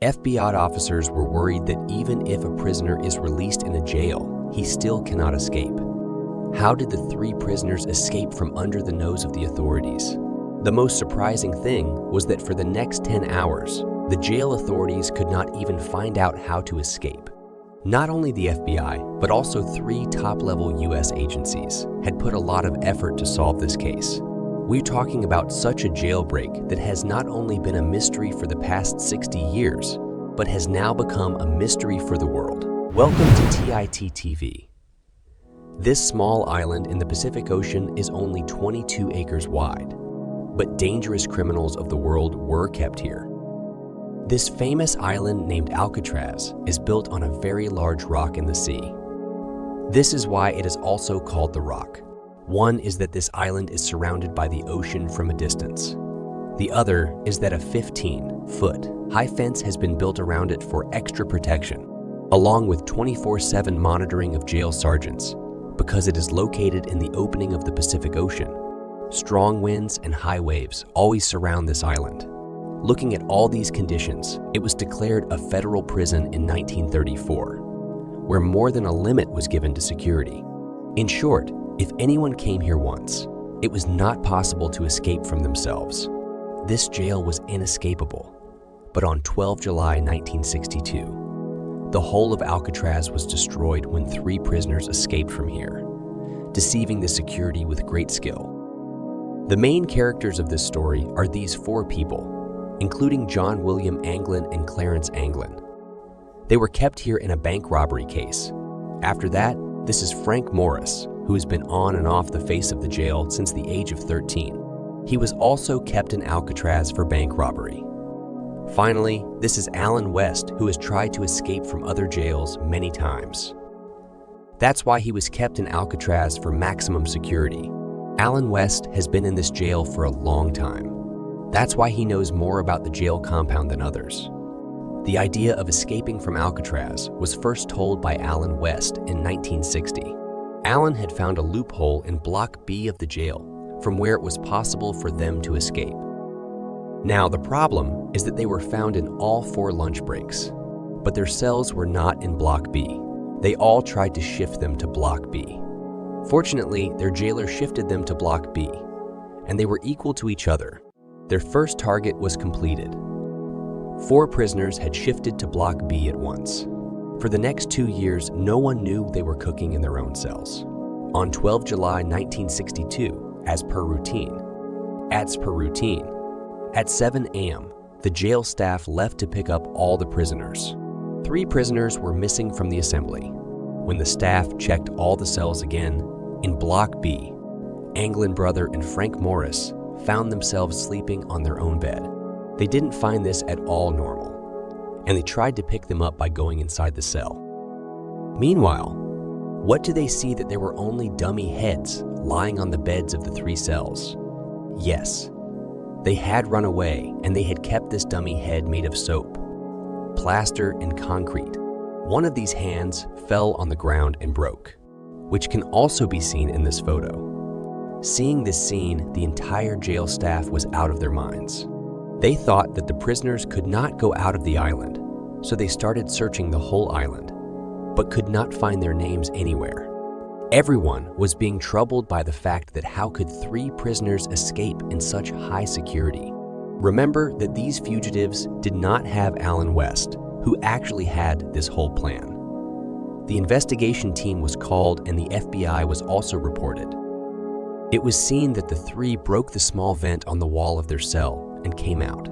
FBI officers were worried that even if a prisoner is released in a jail, he still cannot escape. How did the 3 prisoners escape from under the nose of the authorities? The most surprising thing was that for the next 10 hours, the jail authorities could not even find out how to escape. Not only the FBI, but also 3 top-level U.S. agencies had put a lot of effort to solve this case. We're talking about such a jailbreak that has not only been a mystery for the past 60 years, but has now become a mystery for the world. Welcome to TIT TV. This small island in the Pacific Ocean is only 22 acres wide, but dangerous criminals of the world were kept here. This famous island named Alcatraz is built on a very large rock in the sea. This is why it is also called the Rock. One is that this island is surrounded by the ocean from a distance. The other is that a 15-foot high fence has been built around it for extra protection, along with 24/7 monitoring of jail sergeants, because it is located in the opening of the Pacific Ocean. Strong winds and high waves always surround this island. Looking at all these conditions, it was declared a federal prison in 1934, where more than a limit was given to security. In short, if anyone came here once, it was not possible to escape from themselves. This jail was inescapable. But on 12 July 1962, the whole of Alcatraz was destroyed when 3 prisoners escaped from here, deceiving the security with great skill. The main characters of this story are these 4 people, including John William Anglin and Clarence Anglin. They were kept here in a bank robbery case. After that, this is Frank Morris, who has been on and off the face of the jail since the age of 13. He was also kept in Alcatraz for bank robbery. Finally, this is Alan West, who has tried to escape from other jails many times. That's why he was kept in Alcatraz for maximum security. Alan West has been in this jail for a long time. That's why he knows more about the jail compound than others. The idea of escaping from Alcatraz was first told by Alan West in 1960. Alan had found a loophole in Block B of the jail from where it was possible for them to escape. Now, the problem is that they were found in all 4 lunch breaks, but their cells were not in Block B. They all tried to shift them to Block B. Fortunately, their jailer shifted them to Block B, and they were equal to each other. Their first target was completed. 4 prisoners had shifted to Block B at once. For the next 2 years, no one knew they were cooking in their own cells. On 12 July 1962, as per routine, at 7 a.m., the jail staff left to pick up all the prisoners. 3 prisoners were missing from the assembly. When the staff checked all the cells again, in Block B, Anglin brother and Frank Morris found themselves sleeping on their own bed. They didn't find this at all normal, and they tried to pick them up by going inside the cell. Meanwhile, what do they see that there were only dummy heads lying on the beds of the 3 cells? Yes, they had run away, and they had kept this dummy head made of soap, plaster, and concrete. One of these hands fell on the ground and broke, which can also be seen in this photo. Seeing this scene, the entire jail staff was out of their minds. They thought that the prisoners could not go out of the island, so they started searching the whole island, but could not find their names anywhere. Everyone was being troubled by the fact that how could 3 prisoners escape in such high security? Remember that these fugitives did not have Alan West, who actually had this whole plan. The investigation team was called and the FBI was also reported. It was seen that the 3 broke the small vent on the wall of their cell and came out.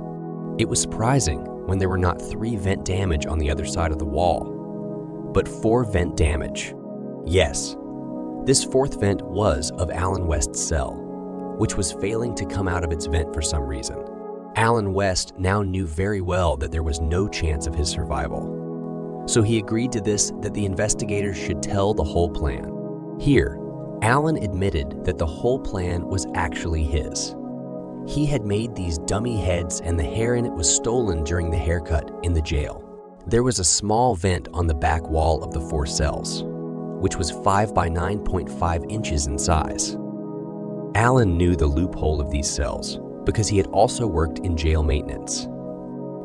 It was surprising when there were not 3 vent damage on the other side of the wall, but 4 vent damage. Yes, this 4th vent was of Alan West's cell, which was failing to come out of its vent for some reason. Alan West now knew very well that there was no chance of his survival. So he agreed to this, that the investigators should tell the whole plan. Here, Alan admitted that the whole plan was actually his. He had made these dummy heads and the hair in it was stolen during the haircut in the jail. There was a small vent on the back wall of the 4 cells, which was 5 by 9.5 inches in size. Alan knew the loophole of these cells because he had also worked in jail maintenance.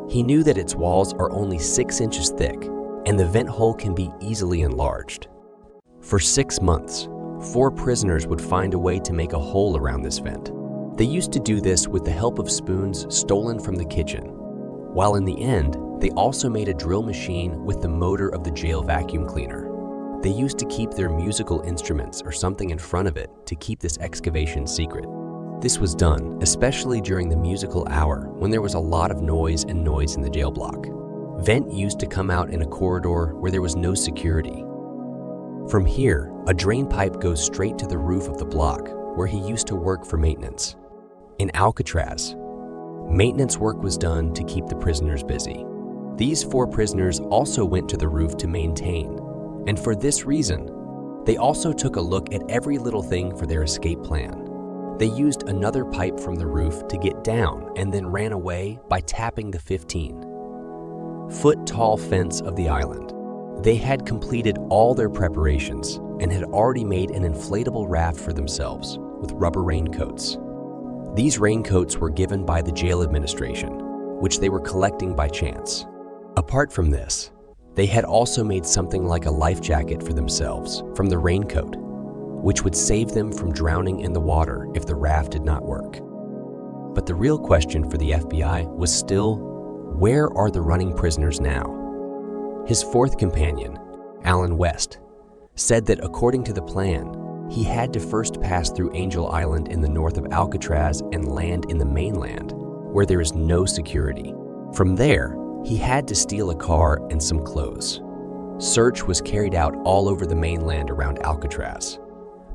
He knew that its walls are only 6 inches thick, and the vent hole can be easily enlarged. For 6 months, 4 prisoners would find a way to make a hole around this vent. They used to do this with the help of spoons stolen from the kitchen, while in the end, they also made a drill machine with the motor of the jail vacuum cleaner. They used to keep their musical instruments or something in front of it to keep this excavation secret. This was done especially during the musical hour when there was a lot of noise in the jail block. Vent used to come out in a corridor where there was no security. From here, a drain pipe goes straight to the roof of the block where he used to work for maintenance. In Alcatraz, maintenance work was done to keep the prisoners busy. These 4 prisoners also went to the roof to maintain, and for this reason, they also took a look at every little thing for their escape plan. They used another pipe from the roof to get down and then ran away by tapping the 15-foot-tall fence of the island. They had completed all their preparations and had already made an inflatable raft for themselves with rubber raincoats. These raincoats were given by the jail administration, which they were collecting by chance. Apart from this, they had also made something like a life jacket for themselves from the raincoat, which would save them from drowning in the water if the raft did not work. But the real question for the FBI was still, where are the running prisoners now? His 4th companion, Alan West, said that according to the plan, he had to first pass through Angel Island in the north of Alcatraz and land in the mainland, where there is no security. From there, he had to steal a car and some clothes. Search was carried out all over the mainland around Alcatraz,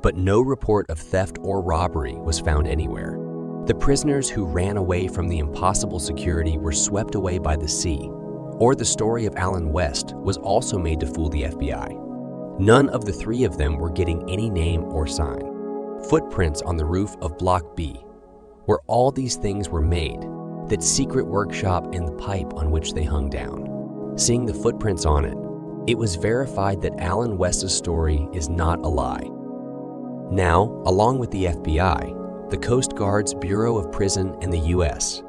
but no report of theft or robbery was found anywhere. The prisoners who ran away from the impossible security were swept away by the sea, or the story of Alan West was also made to fool the FBI. None of the 3 of them were getting any name or sign. Footprints on the roof of Block B, where all these things were made, that secret workshop and the pipe on which they hung down. Seeing the footprints on it, it was verified that Alan West's story is not a lie. Now, along with the FBI, the Coast Guard's Bureau of Prison and the U.S.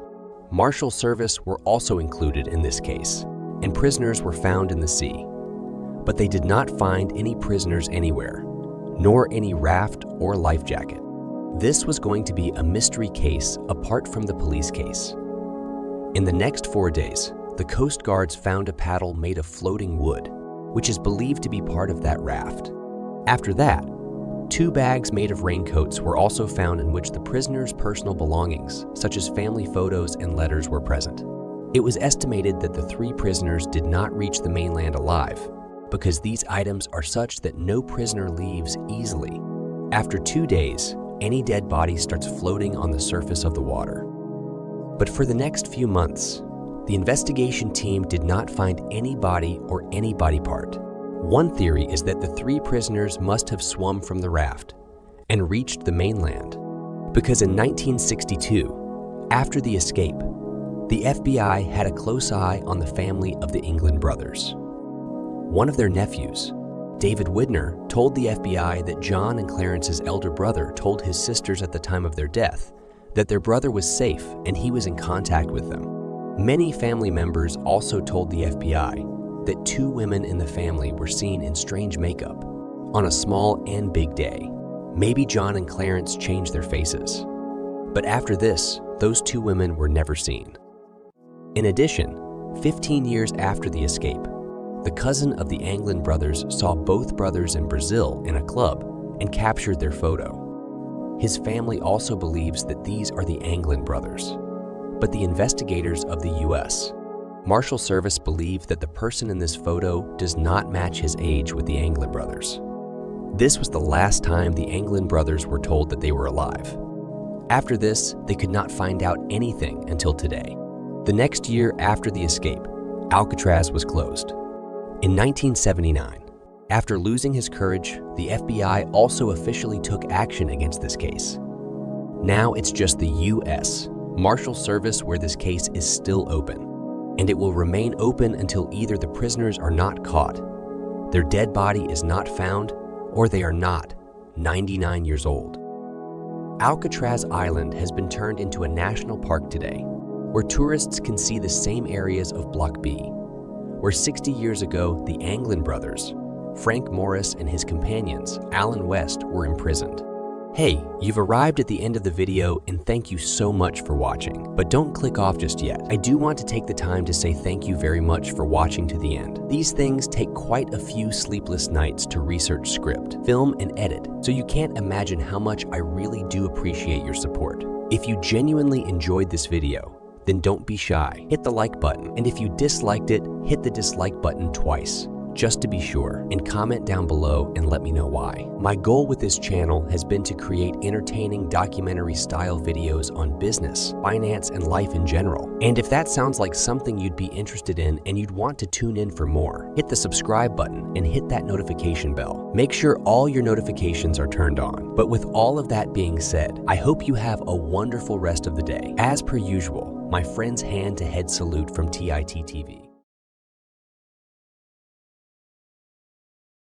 Marshal Service were also included in this case, and prisoners were found in the sea. But they did not find any prisoners anywhere, nor any raft or life jacket. This was going to be a mystery case apart from the police case. In the next 4 days, the Coast Guards found a paddle made of floating wood, which is believed to be part of that raft. After that, 2 bags made of raincoats were also found in which the prisoners' personal belongings, such as family photos and letters, were present. It was estimated that the 3 prisoners did not reach the mainland alive because these items are such that no prisoner leaves easily. After 2 days, any dead body starts floating on the surface of the water. But for the next few months, the investigation team did not find any body or any body part. One theory is that the 3 prisoners must have swum from the raft and reached the mainland, because in 1962, after the escape, the FBI had a close eye on the family of the England brothers. One of their nephews, David Widner, told the FBI that John and Clarence's elder brother told his sisters at the time of their death that their brother was safe and he was in contact with them. Many family members also told the FBI that 2 women in the family were seen in strange makeup on a small and big day. Maybe John and Clarence changed their faces. But after this, those 2 women were never seen. In addition, 15 years after the escape, the cousin of the Anglin brothers saw both brothers in Brazil in a club and captured their photo. His family also believes that these are the Anglin brothers. But the investigators of the U.S. Marshal Service believe that the person in this photo does not match his age with the Anglin brothers. This was the last time the Anglin brothers were told that they were alive. After this, they could not find out anything until today. The next year after the escape, Alcatraz was closed. In 1979, after losing his courage, the FBI also officially took action against this case. Now it's just the U.S. Marshal Service where this case is still open, and it will remain open until either the prisoners are not caught, their dead body is not found, or they are not 99 years old. Alcatraz Island has been turned into a national park today, where tourists can see the same areas of Block B, where 60 years ago the Anglin brothers, Frank Morris and his companions, Alan West, were imprisoned. Hey, you've arrived at the end of the video and thank you so much for watching. But don't click off just yet. I do want to take the time to say thank you very much for watching to the end. These things take quite a few sleepless nights to research script, film, and edit, so you can't imagine how much I really do appreciate your support. If you genuinely enjoyed this video, then don't be shy. Hit the like button, and if you disliked it, hit the dislike button twice, just to be sure, and comment down below and let me know why. My goal with this channel has been to create entertaining documentary-style videos on business, finance, and life in general. And if that sounds like something you'd be interested in and you'd want to tune in for more, hit the subscribe button and hit that notification bell. Make sure all your notifications are turned on. But with all of that being said, I hope you have a wonderful rest of the day. As per usual, my friend's hand-to-head salute from TIT TV.